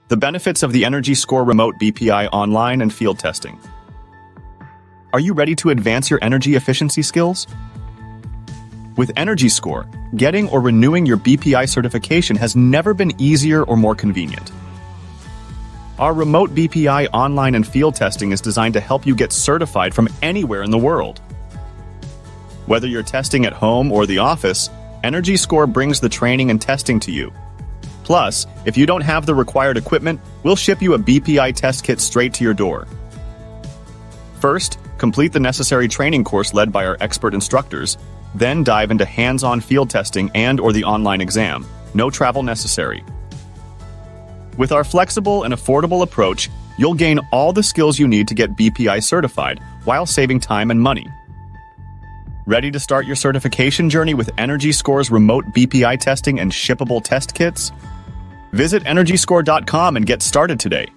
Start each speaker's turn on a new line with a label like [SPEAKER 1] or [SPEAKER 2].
[SPEAKER 1] The benefits of the EnergyScore remote BPI online and field testing. Are you ready to advance your energy efficiency skills? With EnergyScore, getting or renewing your BPI certification has never been easier or more convenient. Our remote BPI online and field testing is designed to help you get certified from anywhere in the world. Whether you're testing at home or the office, EnergyScore brings the training and testing to you. Plus, if you don't have the required equipment, we'll ship you a BPI test kit straight to your door. First, complete the necessary training course led by our expert instructors, then dive into hands-on field testing and/or the online exam. No travel necessary. With our flexible and affordable approach, you'll gain all the skills you need to get BPI certified while saving time and money. Ready to start your certification journey with EnergyScore's remote BPI testing and shippable test kits? Visit EnergyScore.com and get started today.